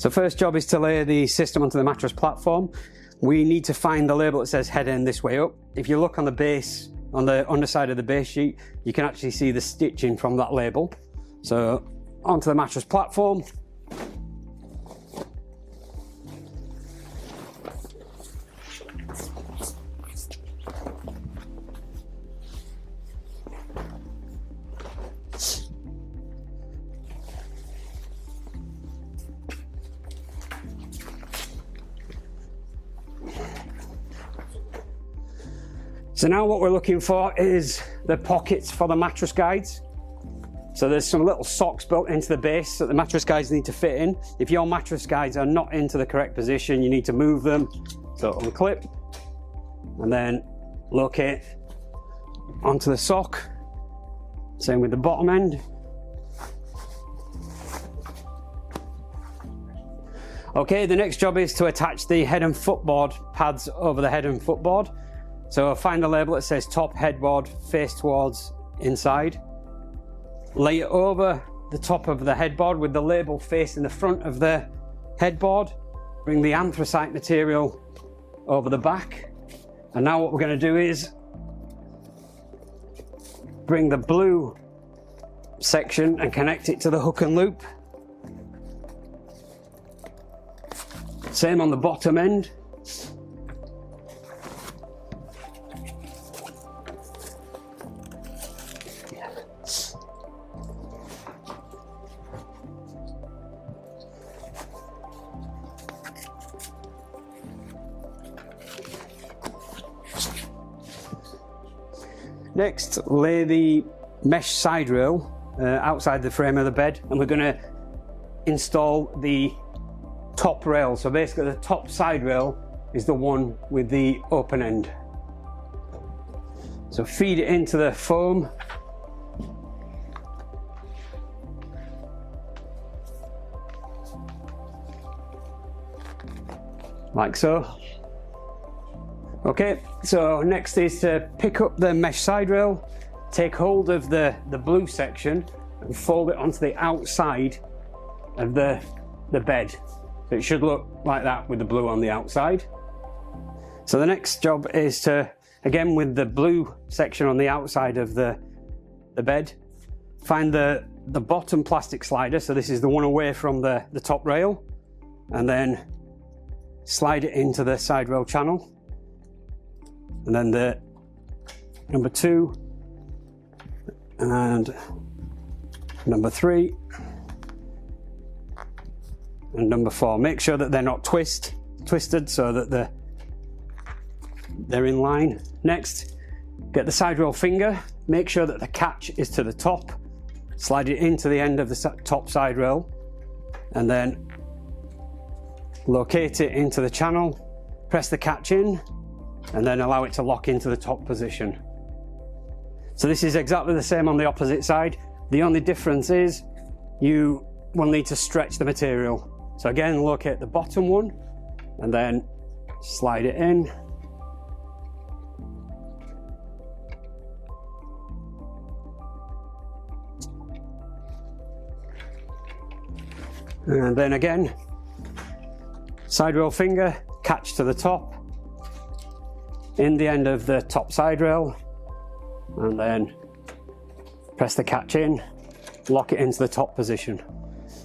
So first job is to lay the system onto the mattress platform. We need to find the label that says head end this way up. If you look on the base, on the underside of the base sheet, you can actually see the stitching from that label. So onto the mattress platform. So now what we're looking for is the pockets for the mattress guides. So there's some little socks built into the base that the mattress guides need to fit in. If your mattress guides are not into the correct position, you need to move them. So unclip and then locate onto the sock. Same with the bottom end. Okay, the next job is to attach the head and footboard pads over the head and footboard. So find the label that says top headboard, face towards inside. Lay it over the top of the headboard with the label facing the front of the headboard. Bring the anthracite material over the back. And now what we're going to do is bring the blue section and connect it to the hook and loop. Same on the bottom end. Next, lay the mesh side rail outside the frame of the bed, and we're going to install the top rail. So basically the top side rail is the one with the open end. So feed it into the foam. Like so. Okay, so next is to pick up the mesh side rail, take hold of the blue section and fold it onto the outside of the bed. So it should look like that with the blue on the outside. So the next job is to, again with the blue section on the outside of the bed, find the bottom plastic slider, so this is the one away from the top rail, and then slide it into the side rail channel. And then the number 2 and number 3 and number 4. Make sure that they're not twisted so that they're in line. Next, get the side rail finger. Make sure that the catch is to the top. Slide it into the end of the top side rail and then locate it into the channel. Press the catch in and then allow it to lock into the top position. So this is exactly the same on the opposite side. The only difference is you will need to stretch the material. So again, locate the bottom one and then slide it in. And then again, side rail finger, catch to the top, in the end of the top side rail, and then press the catch in, lock it into the top position.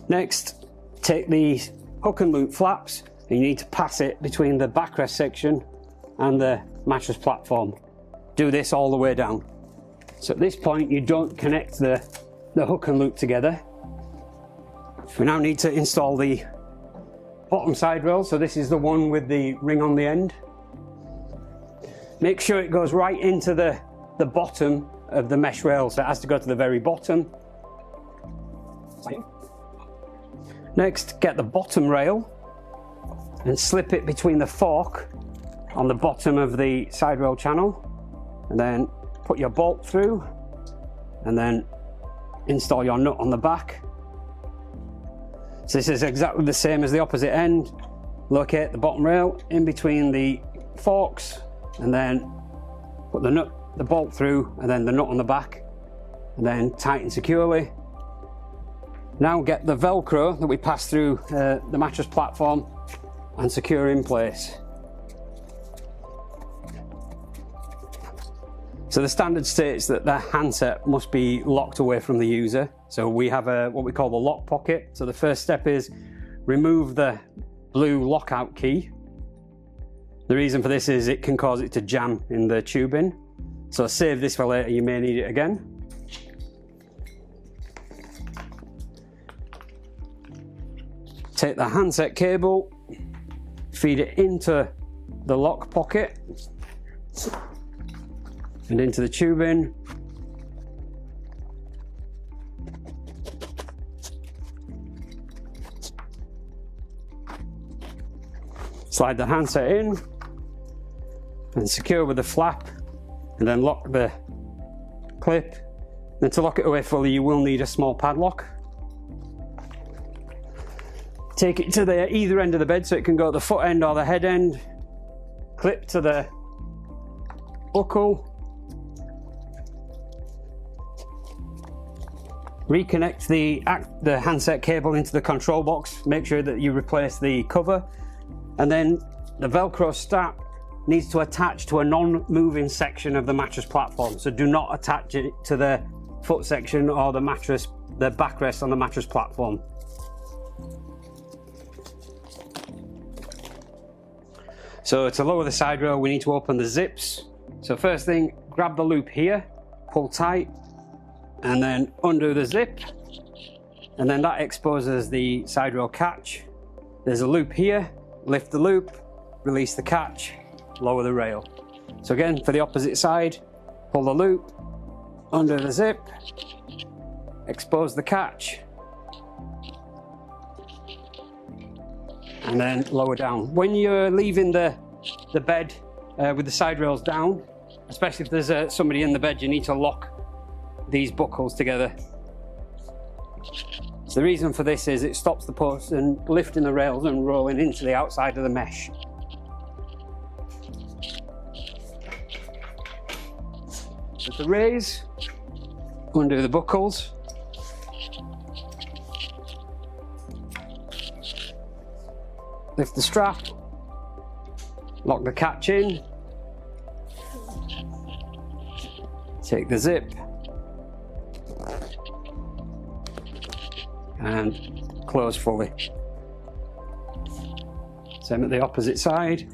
Next, take the hook and loop flaps and you need to pass it between the backrest section and the mattress platform. Do this all the way down. So at this point you don't connect the hook and loop together. We now need to install the bottom side rail, so this is the one with the ring on the end. Make sure it goes right into the bottom of the mesh rail, so it has to go to the very bottom. Next, get the bottom rail and slip it between the fork on the bottom of the side rail channel, and then put your bolt through and then install your nut on the back. So this is exactly the same as the opposite end. Locate the bottom rail in between the forks and then put the bolt through and then the nut on the back and then tighten securely. Now get the Velcro that we passed through the mattress platform and secure in place. So the standard states that the handset must be locked away from the user. So we have what we call the lock pocket. So the first step is remove the blue lockout key. The reason for this is it can cause it to jam in the tubing. So save this for later, you may need it again. Take the handset cable, feed it into the lock pocket and into the tubing. Slide the handset in and secure with the flap, and then lock the clip. Then to lock it away fully, you will need a small padlock. Take it to the either end of the bed so it can go at the foot end or the head end. Clip to the buckle. Reconnect the handset cable into the control box. Make sure that you replace the cover. And then the Velcro strap needs to attach to a non-moving section of the mattress platform. So do not attach it to the foot section or the backrest on the mattress platform. So to lower the side rail, we need to open the zips. So first thing, grab the loop here, pull tight, and then undo the zip. And then that exposes the side rail catch. There's a loop here, lift the loop, release the catch, lower the rail. So again, for the opposite side, pull the loop, undo the zip, expose the catch, and then lower down. When you're leaving the bed with the side rails down, especially if there's somebody in the bed, you need to lock these buckles together. So the reason for this is it stops the person lifting the rails and rolling into the outside of the mesh. With the raise, undo the buckles. Lift the strap, lock the catch in, take the zip, and close fully. Same at the opposite side.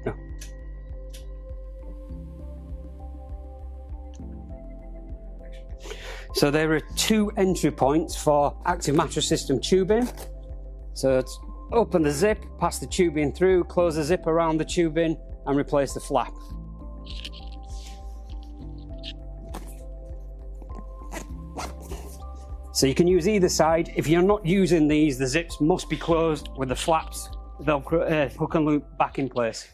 No. So there are two entry points for active mattress system tubing. So it's open the zip, pass the tubing through, close the zip around the tubing and replace the flap. So you can use either side. If you're not using these, the zips must be closed with the flaps, Velcro, hook and loop back in place.